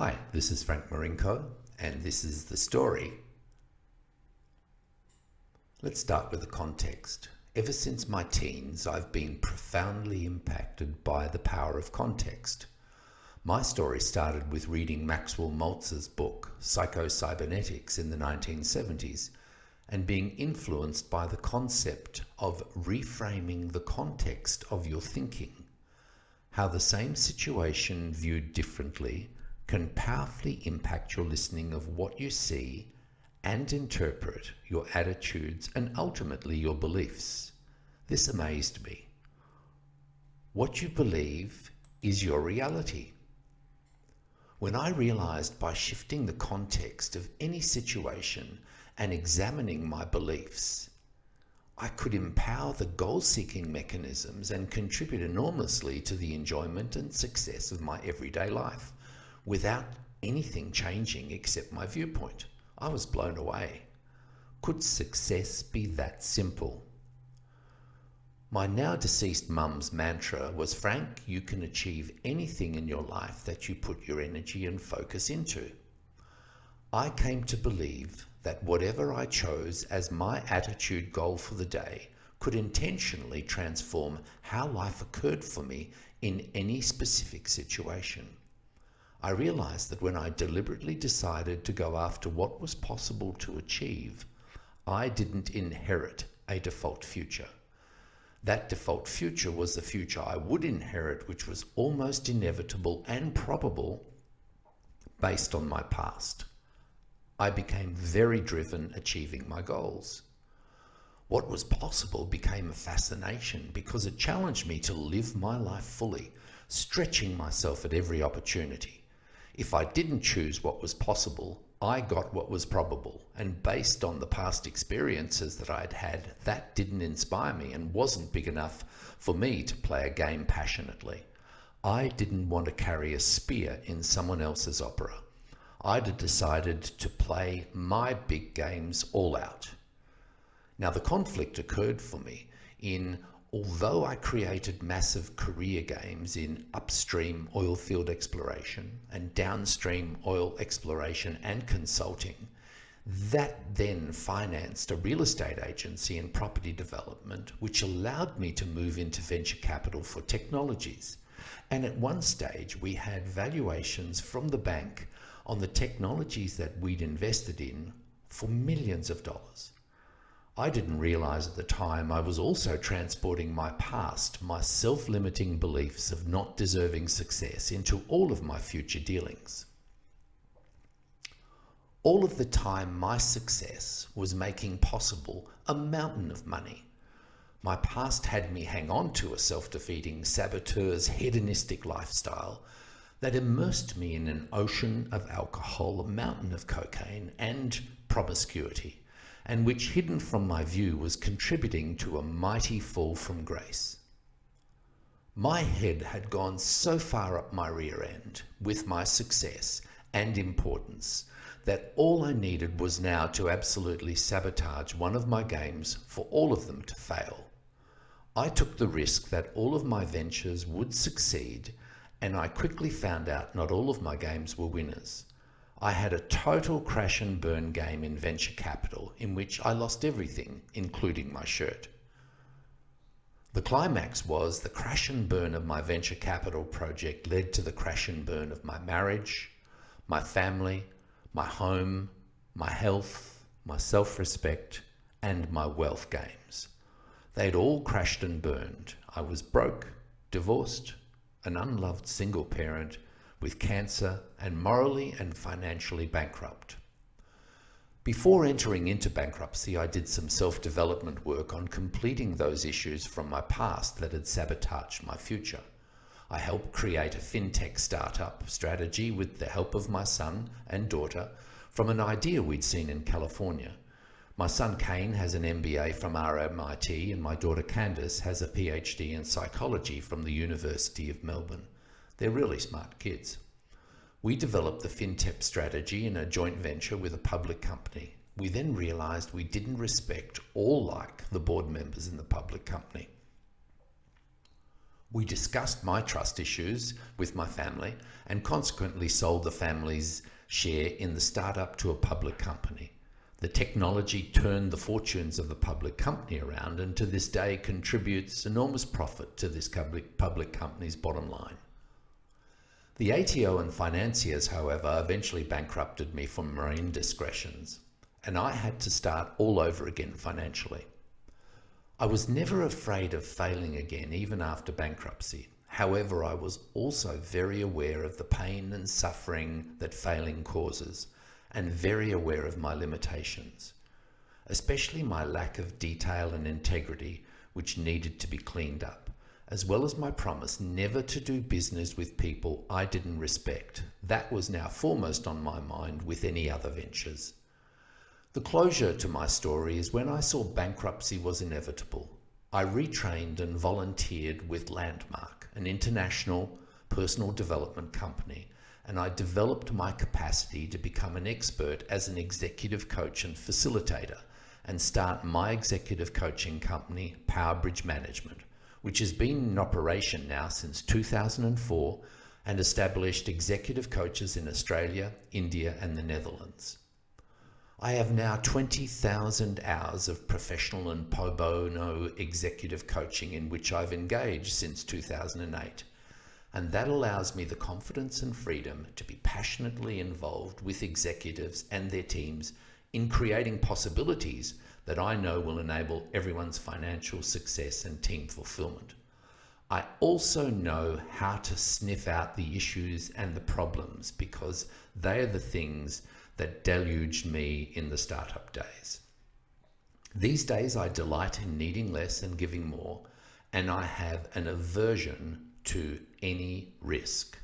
Hi, this is Frank Marinko, and this is the story. Let's start with the context. Ever since my teens, I've been profoundly impacted by the power of context. My story started with reading Maxwell Maltz's book, Psycho-Cybernetics, in the 1970s, and being influenced by the concept of reframing the context of your thinking. How the same situation viewed differently can powerfully impact your listening of what you see and interpret, your attitudes, and ultimately your beliefs. This amazed me. What you believe is your reality. When I realized by shifting the context of any situation and examining my beliefs, I could empower the goal-seeking mechanisms and contribute enormously to the enjoyment and success of my everyday life, without anything changing except my viewpoint. I was blown away. Could success be that simple? My now deceased mum's mantra was, Frank, you can achieve anything in your life that you put your energy and focus into. I came to believe that whatever I chose as my attitude goal for the day could intentionally transform how life occurred for me in any specific situation. I realized that when I deliberately decided to go after what was possible to achieve, I didn't inherit a default future. That default future was the future I would inherit, which was almost inevitable and probable based on my past. I became very driven achieving my goals. What was possible became a fascination because it challenged me to live my life fully, stretching myself at every opportunity. If I didn't choose what was possible, I got what was probable, and based on the past experiences that I'd had, that didn't inspire me and wasn't big enough for me to play a game passionately. I didn't want to carry a spear in someone else's opera. I'd decided to play my big games all out. Now, the conflict occurred for me in, although I created massive career games in upstream oil field exploration and downstream oil exploration and consulting, that then financed a real estate agency and property development, which allowed me to move into venture capital for technologies. And at one stage, we had valuations from the bank on the technologies that we'd invested in for millions of dollars. I didn't realize at the time I was also transporting my past, my self-limiting beliefs of not deserving success, into all of my future dealings. All of the time, my success was making possible a mountain of money. My past had me hang on to a self-defeating saboteur's hedonistic lifestyle that immersed me in an ocean of alcohol, a mountain of cocaine, and promiscuity, and which, hidden from my view, was contributing to a mighty fall from grace. My head had gone so far up my rear end with my success and importance that all I needed was now to absolutely sabotage one of my games for all of them to fail. I took the risk that all of my ventures would succeed, and I quickly found out not all of my games were winners. I had a total crash and burn game in venture capital in which I lost everything, including my shirt. The climax was the crash and burn of my venture capital project led to the crash and burn of my marriage, my family, my home, my health, my self-respect, and my wealth games. They'd all crashed and burned. I was broke, divorced, an unloved single parent, with cancer, and morally and financially bankrupt. Before entering into bankruptcy, I did some self-development work on completing those issues from my past that had sabotaged my future. I helped create a fintech startup strategy with the help of my son and daughter from an idea we'd seen in California. My son Kane has an MBA from RMIT, and my daughter Candace has a PhD in psychology from the University of Melbourne. They're really smart kids. We developed the fintech strategy in a joint venture with a public company. We then realized we didn't respect or like the board members in the public company. We discussed my trust issues with my family and consequently sold the family's share in the startup to a public company. The technology turned the fortunes of the public company around and to this day contributes enormous profit to this public company's bottom line. The ATO and financiers, however, eventually bankrupted me for my indiscretions, and I had to start all over again financially. I was never afraid of failing again, even after bankruptcy. However, I was also very aware of the pain and suffering that failing causes, and very aware of my limitations, especially my lack of detail and integrity, which needed to be cleaned up, as well as my promise never to do business with people I didn't respect. That was now foremost on my mind with any other ventures. The closure to my story is when I saw bankruptcy was inevitable. I retrained and volunteered with Landmark, an international personal development company, and I developed my capacity to become an expert as an executive coach and facilitator and start my executive coaching company, PowerBridge Management, which has been in operation now since 2004 and established executive coaches in Australia, India, and the Netherlands. I have now 20,000 hours of professional and pro bono executive coaching in which I've engaged since 2008, and that allows me the confidence and freedom to be passionately involved with executives and their teams in creating possibilities that I know will enable everyone's financial success and team fulfillment. I also know how to sniff out the issues and the problems because they are the things that deluged me in the startup days. These days I delight in needing less and giving more, and I have an aversion to any risk.